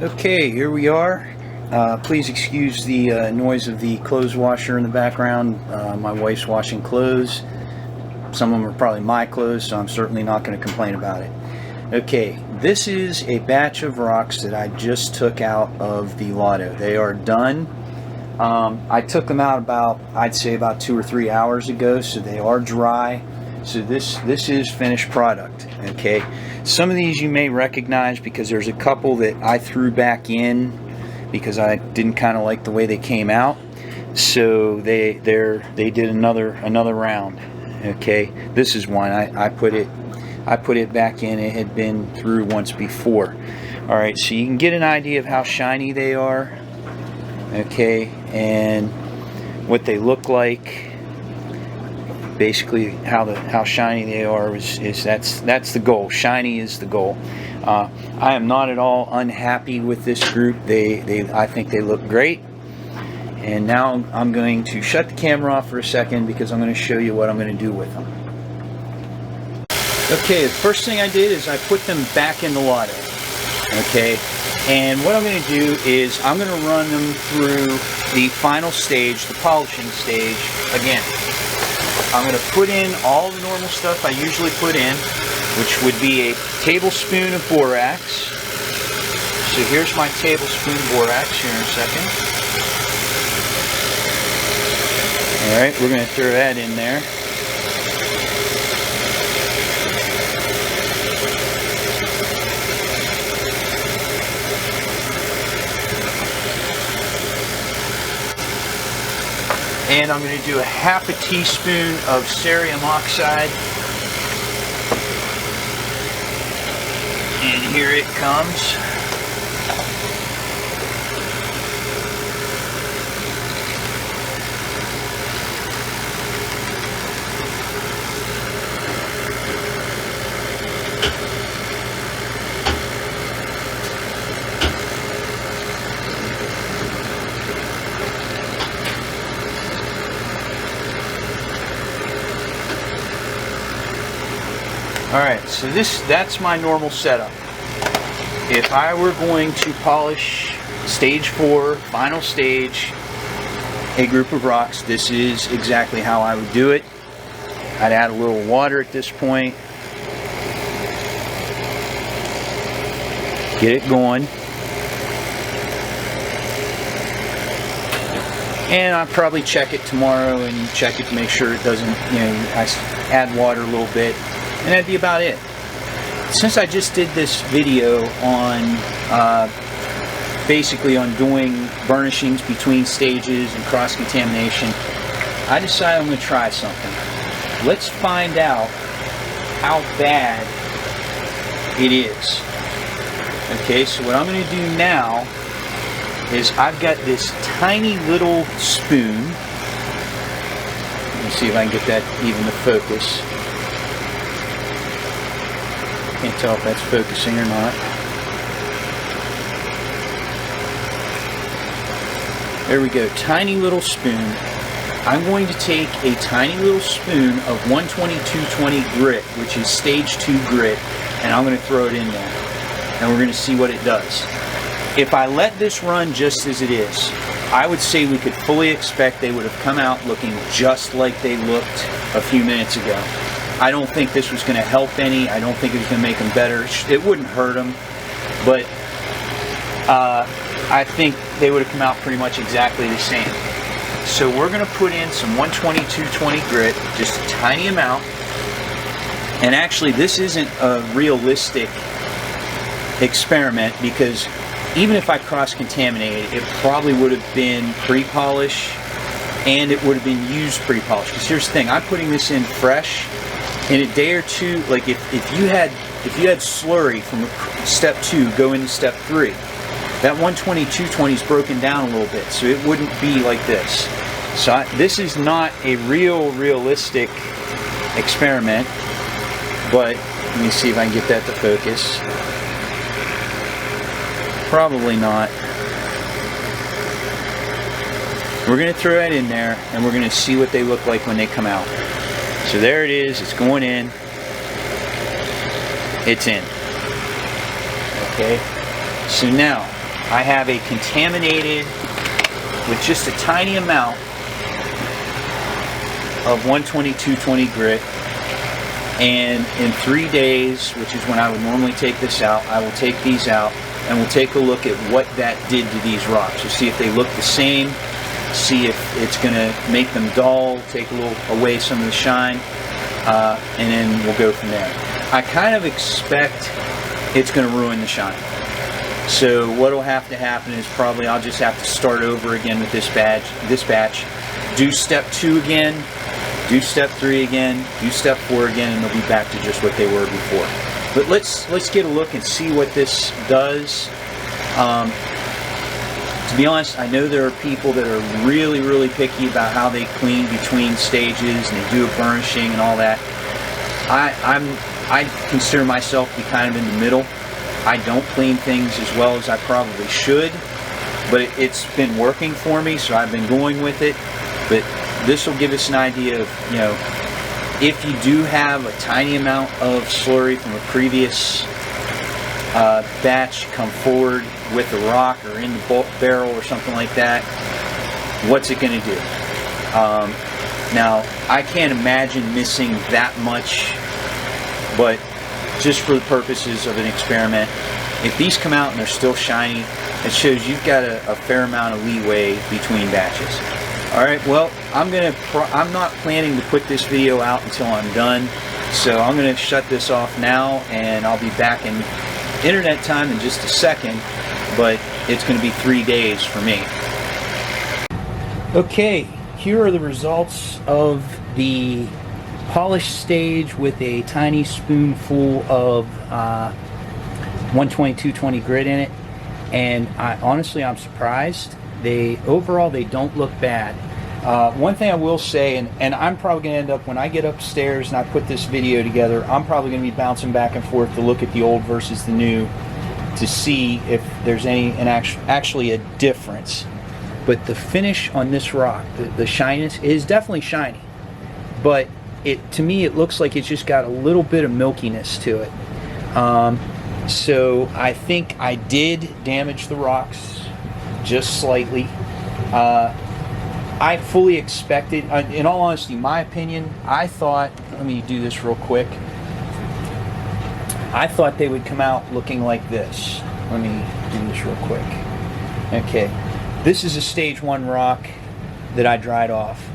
Okay, here we are. Please excuse the noise of the clothes washer in the background. My wife's washing clothes. Some of them are probably my clothes, so I'm certainly not going to complain about it. Okay, this is a batch of rocks that I just took out of the lotto. They are done. I took them out about, I'd say about 2 or 3 hours ago, so they are dry. So this is finished product. Okay, some of these you may recognize because there's a couple that I threw back in because I didn't kind of like the way they came out. So they did another round. Okay, this is one I put it back in. It had been through once before. All right, so you can get an idea of how shiny they are. Okay, and what they look like. Basically, how shiny they are is that's the goal. Shiny is the goal. I am not at all unhappy with this group. I think they look great. And now I'm going to shut the camera off for a second because I'm going to show you what I'm going to do with them. Okay, the first thing I did is I put them back in the lotto. Okay, and what I'm going to do is I'm going to run them through the final stage, the polishing stage, again. I'm going to put in all the normal stuff I usually put in, which would be a tablespoon of borax. So here's my tablespoon of borax here in a second. Alright, we're going to throw that in there. And I'm going to do a half a teaspoon of cerium oxide. And here it comes. Alright, so that's my normal setup. If I were going to polish stage 4, final stage, a group of rocks, this is exactly how I would do it. I'd add a little water at this point. Get it going. And I'll probably check it tomorrow and check it to make sure it doesn't, I add water a little bit. And that'd be about it. Since I just did this video on basically on doing burnishings between stages and cross-contamination, I decided I'm going to try something. Let's find out how bad it is. Okay, so what I'm going to do now is I've got this tiny little spoon. Let me see if I can get that even to focus. Can't tell if that's focusing or not. There we go, tiny little spoon. I'm going to take a tiny little spoon of 122/20 grit, which is stage 2 grit, and I'm going to throw it in there. And we're going to see what it does. If I let this run just as it is, I would say we could fully expect they would have come out looking just like they looked a few minutes ago. I don't think this was going to help any. I don't think it was going to make them better. It wouldn't hurt them, but I think they would have come out pretty much exactly the same. So we're going to put in some 122/20 grit, just a tiny amount. And actually, this isn't a realistic experiment because even if I cross-contaminated, it probably would have been pre-polish and it would have been used pre-polish. Because here's the thing, I'm putting this in fresh. In a day or two, like if you had slurry from step 2 go into step 3, that 122/20 is broken down a little bit, so it wouldn't be like this. So this is not a realistic experiment, but let me see if I can get that to focus. Probably not. We're going to throw that in there, and we're going to see what they look like when they come out. So there it is, it's going in. It's in. Okay, so now I have a contaminated, with just a tiny amount of 120-220 grit, and in 3 days, which is when I would normally take this out, I will take these out and we'll take a look at what that did to these rocks. We'll see if they look the same, see if it's going to make them dull, take a little away some of the shine, and then we'll go from there. I kind of expect it's going to ruin the shine. So what will have to happen is probably I'll just have to start over again with this batch, do step 2 again, do step 3 again, do step 4 again, and they'll be back to just what they were before. But let's get a look and see what this does. To be honest, I know there are people that are really, really picky about how they clean between stages and they do a burnishing and all that. I consider myself to be kind of in the middle. I don't clean things as well as I probably should, but it's been working for me, so I've been going with it. But this will give us an idea of, you know, if you do have a tiny amount of slurry from a previous batch come forward with the rock or in the barrel or something like that, what's it going to do? Now, I can't imagine missing that much, but just for the purposes of an experiment, if these come out and they're still shiny, it shows you've got a fair amount of leeway between batches. Alright, well, I'm not planning to put this video out until I'm done, so I'm going to shut this off now, and I'll be back in internet time in just a second, but it's going to be 3 days for me. Okay, here are the results of the polished stage with a tiny spoonful of 120-220 grit in it, and honestly I'm surprised. Overall they don't look bad. One thing I will say, and I'm probably going to end up, when I get upstairs and I put this video together, I'm probably going to be bouncing back and forth to look at the old versus the new to see if there's actually a difference. But the finish on this rock, the shininess, is definitely shiny, but to me it looks like it's just got a little bit of milkiness to it. So I think I did damage the rocks just slightly. I fully expected, in all honesty, my opinion, I thought, let me do this real quick, I thought they would come out looking like this. Let me do this real quick. Okay, this is a stage 1 rock that I dried off.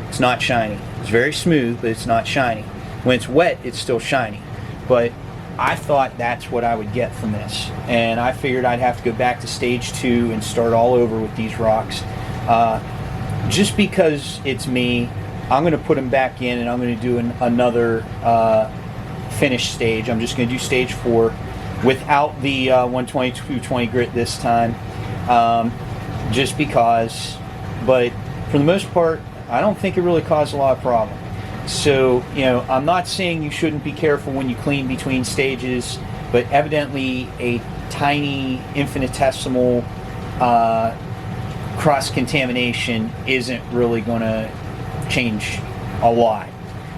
It's not shiny. It's very smooth, but it's not shiny. When it's wet, it's still shiny. But I thought that's what I would get from this, and I figured I'd have to go back to stage 2 and start all over with these rocks. Just because it's me, I'm going to put them back in, and I'm going to do another finish stage. I'm just going to do stage 4 without the 120-220 grit this time, just because. But for the most part, I don't think it really caused a lot of problem. So, you know, I'm not saying you shouldn't be careful when you clean between stages, but evidently a tiny infinitesimal cross-contamination isn't really going to change a lot.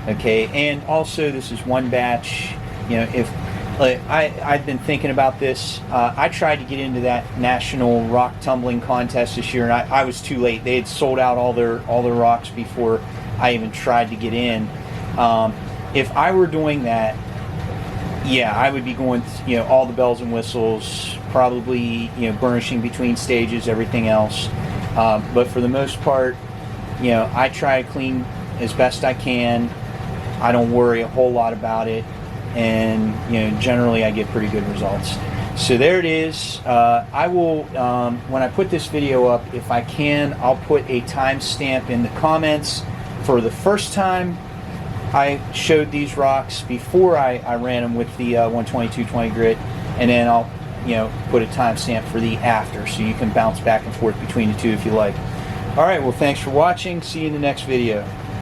Okay, and also this is one batch. You know, if I've been thinking about this, I tried to get into that national rock tumbling contest this year, and I was too late. They had sold out all their rocks before I even tried to get in. If I were doing that, yeah, I would be going, you know, all the bells and whistles, probably, you know, burnishing between stages, everything else. But for the most part, you know, I try to clean as best I can. I don't worry a whole lot about it, and, you know, generally I get pretty good results. So there it is. I will, when I put this video up, if I can, I'll put a timestamp in the comments for the first time I showed these rocks before I ran them with the 120-220 grit, and then I'll, you know, put a timestamp for the after, so you can bounce back and forth between the two if you like. Alright, well, thanks for watching. See you in the next video.